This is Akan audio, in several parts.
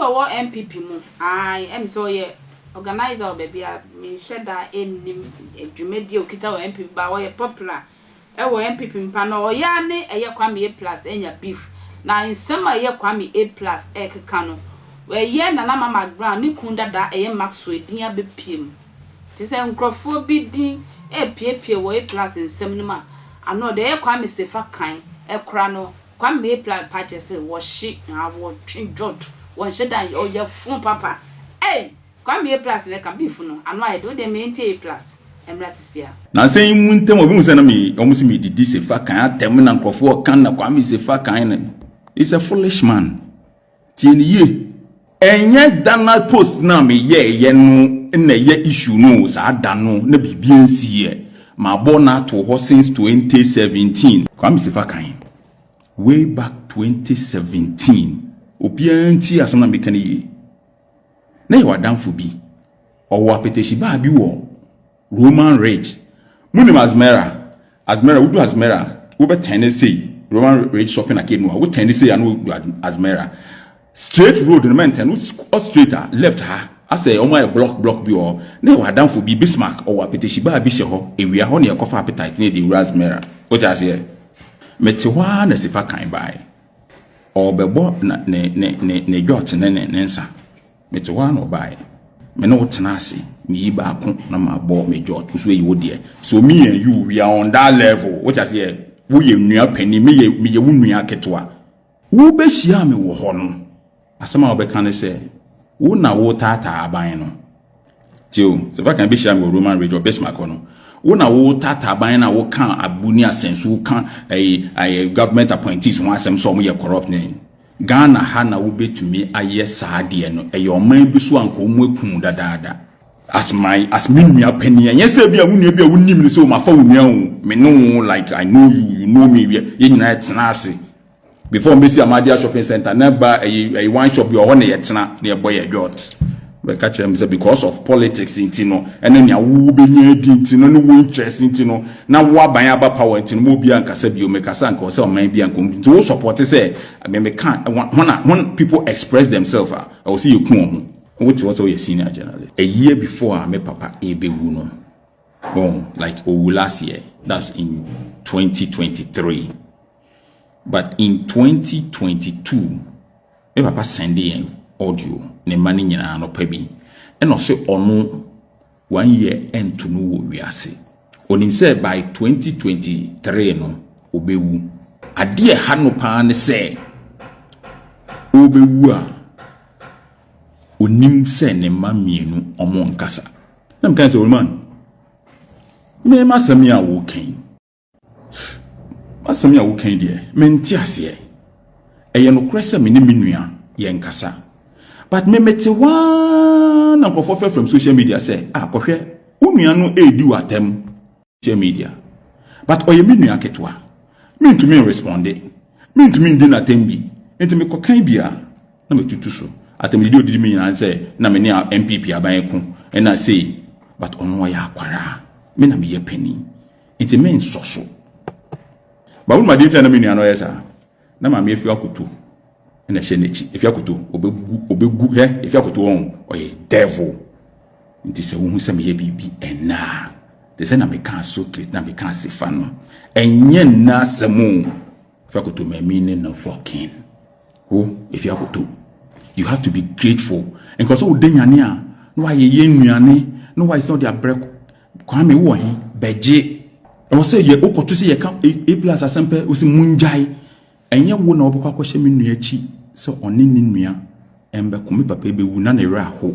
so what MPP mu I am so ye organizer baby me sheda enim dwumadi okita o MPP ba wo ye popular e wo MPP mpa no o ya ne eye kwame A+ enya beef na nsema eye kwame A+ ekeka no we ye na mama McBrown ni kunda da eye Maxwell din abepiem ti se nkrofo bi din epiepie wo A+ nsem no ma ano de eye kwame Sefa kan ekra no kwame A+ purchase wo shi na wo twin jot one sheda o ye fun papa kwame A+ ne ka beef no ano I do de me A+ emra sisia na say muntem obi musa na me almost me didi Sefa kan atem na nkrofo kan na kwame Sefa kan na is a foolish man tieni ye enye dana post na me ye no na ye issue no sa da no na bibia nsie ma bo na to ho since 2017 kwame Sefa kan way back 2017 obia nti asem na me kan ye na ye wadanfo bi owo apeteshi ba bi wo Roman Rage munim Azmera wudu Azmera wo be Tennessee Roman Rage shopping Nαked no wo Tennessee and wo Azmera straight road no maintain wo straight left ha ase o my block bi o na ye wadanfo bi Bismarck owo apeteshi ba bi she ho ewia ho na ye kofa appetite na de Azmera wo just here meti hwa na Sefa kan bai obebo na ne jot ne nsa meti hwa na bai me no tena ase me ba ko na ma bo me jot so yi wo de so me and you we are on that level what just here wo ye nua pani me ye wo nua ketwa wo be hia me wo ho no asema wo be kan se wo na wo tata aban no tio Sefa kan be hia me Roman Rage or Bismarck no wo na wo tata aban na wo kan abuni asensu kan ai government appointees won asem so mo ye corrupt ne Ghana ha na wo betumi aye saade no oman bi so anko mu ekun dadaada as me nua pani anya se bia wo nua bia wo nim ni so ma fa wo nua wo me no like I know you know me ye nyina tena ase before me see Amadia shopping center na ba a one shop bi o na ye tena na ye boy ye jot we catch them say because of politics intino ene nya wo be nya di intino no wo interest intino na wo aban aba power intino mo bia nkasa bi o me kasa nka o say o man bia nko intino wo support say me can when people express themselves I will see you come what was your senior journalist a year before me papa ebewu no like last year that's in 2023 but in 2022 me papa sending audio ne mani nyina no pabi eno se ono 1 year ento no wo wiase onim say by 2023 no obewu ade ha no pa ne se obewu a onim se ne mamienu omo nkasa na mkan se Roman me masami a wo kan de menti ase eye no krese me ne menua ye nkasa but me meti one na kofo from social media say kohwe unua no edi watem social media but oye menua ketwa me ntumi responde me ntumi ndi na tembi ntumi kokan bia na metutu so atem di odi me nyina say na me ne MPP aban ku na say but ono ya akwara me na me ye pani ntumi nsoso ba wo ma dey na menua no yesa na ma me afi Akoto na shenechi if Akoto obegu if Akoto on oye devil nti se wo hu se me ye bibi ena te se na me kan so create na me kan Sefa no enye na semu if Akoto me mean no fucking who if Akoto you have to be grateful and cause wo denyane a no why ye nuane no why it's not their break kwame wo he beje e say ye okoto se ye kan A+ asempe wo se munjai enye wo na obekwa kwahye me nua chi so oni ni nua embe ko me papa ebewu na ne raho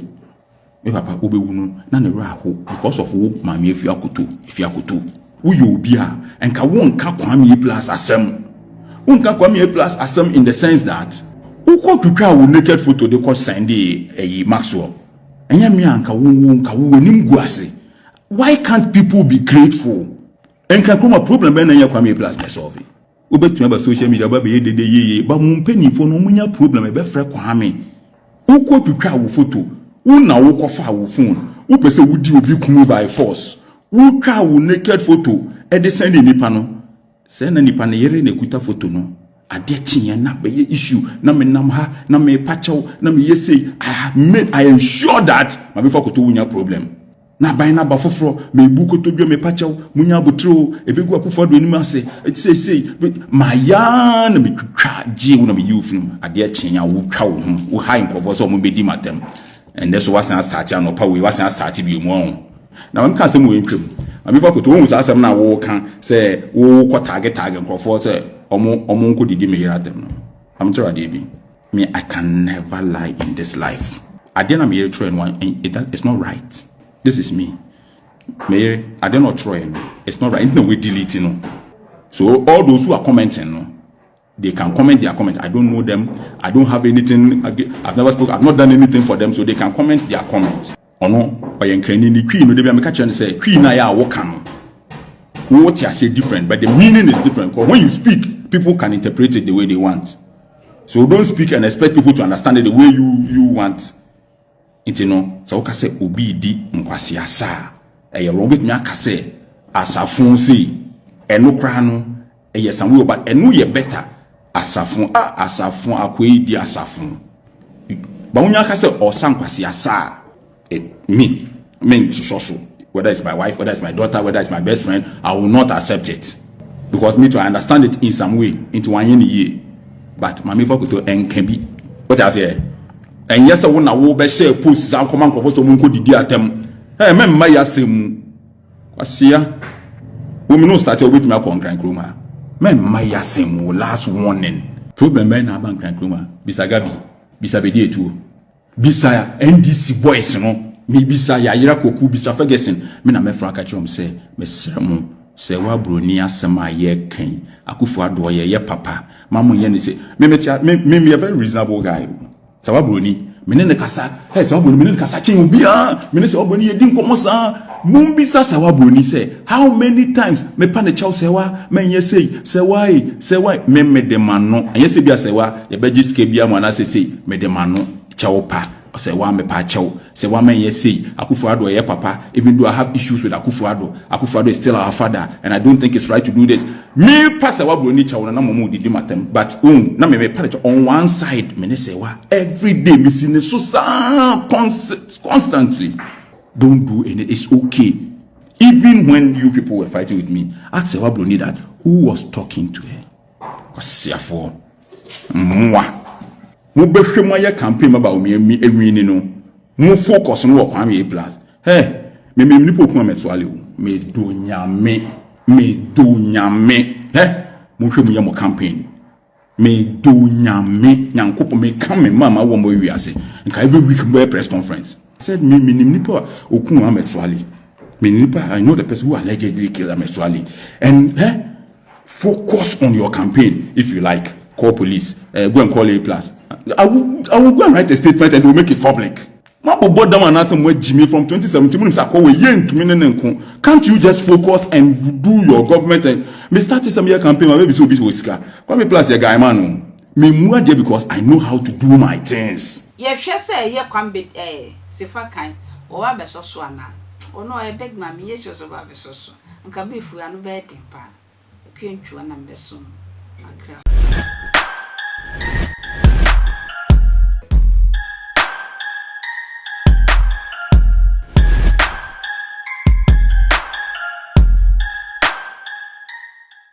me papa obewu no na ne raho because of wo mama if Akoto wo ye obi a enka wo nka kwame A+ asem wo nka kwame A+ asem in the sense that wo ko twitwa wo naked photo de ko send e Maxwell enye me anka wo nka wo nim guase why can't people be grateful enka kuma problem be na nya kwame A+ na solve obetuma ba social media ba be dede yeye ba mu mpanifo no munya problem e be frɛ kwame ukwo twitwa wo photo wo na wo kofa wo phone wo pese wo di obi kumu by force wo twa wo naked photo e de send nipa no se na nipa na yere na kuta photo no ade chinye na be issue na me nam ha na me pacho na me say I ensure that my before Akoto wunya problem na ban na ba foforo me bu Akoto dwa me pacho munya abotro ebegu akufo do anim ase say my ya na me twitwa je wo na me youth nim ade chinya wo twa wo high nkofo so mo be di matem and that's what I start an opa we was start bi mu on na me kan say mo entwem my before Akoto wo asem na wo kan say wo ko target nkofo say omo nko didi me hira dem no am tell ade bi me I can never lie in this life ade na me here try one it's not right. This is me. Mary, I don't know trying. It's not right. No, we delete no. So all those who are commenting, no, they can comment their comment. I don't know them. I don't have anything. I've never spoken. I've not done anything for them, so they can comment their comments. Or no, or you can any queen. No, they be make and say queen I are walking. What you say different, but the meaning is different. Because when you speak, people can interpret it the way they want. So don't speak and expect people to understand it the way you want. Inti no so ka se obi di nkwasi asa e wrong bit me aka se asafun se eno kra no e ye sanwe oba eno ye better asafun akoyi di asafun ba unya aka se osan kwasi asa me so whether it's my wife, whether it's my daughter, whether it's my best friend, I will not accept it because me to understand it in some way into one year but mama for to en can be what I say. And yes, I want to wo be share posts and command for so munko didi atem. Eh me mma ya semu. Kwasia. We no start with me akon Grand Kroma. Me mma ya semu last warning. Problem be na ban Grand Kroma. Bisa Gabi, bisa bedi etu. Bisa NDC boys no. Me bisa ya yira koku bisa Ferguson. Me na me franka chom say me seremo. Se wa broni asem aye kan. Akufo ado ye papa. Mamu ye ni say me a very reasonable guy. Sawa broni menene kasa sawa broni menene kasa chen obia menene sawa broni ye din komo sa mumbi sa sawa broni say how many times me pa ne chaw sewa menye say why me de mano anye se bia sewa ye beji ske bia mo na say me de mano chaw pa sewa me pa chaw sewa menye say Akufo-Addo ye papa even though I have issues with Akufo-Addo is still our father and I don't think it's right to do this me pass sewa broni chaw na momo didi matem but na me pa on one side me sewa every day me see so constantly don't do any it's okay even when you people were fighting with me ask sewa broni that who was talking to her kwasiafo mwa mo behwem aye campaign about me ewini no mo focus no wo kwame plus me nipo kuma me Suale me do nyame mo hwem ye mo campaign me do nyame nyankopo me come mama wo mo wiase nka every week mo press conference I said me nipo okun Ahmed Suale me nipo I know the person who allegedly killed Ahmed Suale and focus on your campaign if you like call police go and call A plus I will go and write a statement and we'll make it public. Jimmy from 2017 can't you just focus and do your government and me start some year campaign maybe so busy with come plus your guy man me more there because I know how to do my things. Yeah, she say ye kwambe Sefa kan o wa be so so ana o no e beg ma me ye so ba be so so nka be fu anu be den pa e kwentwa na be so akra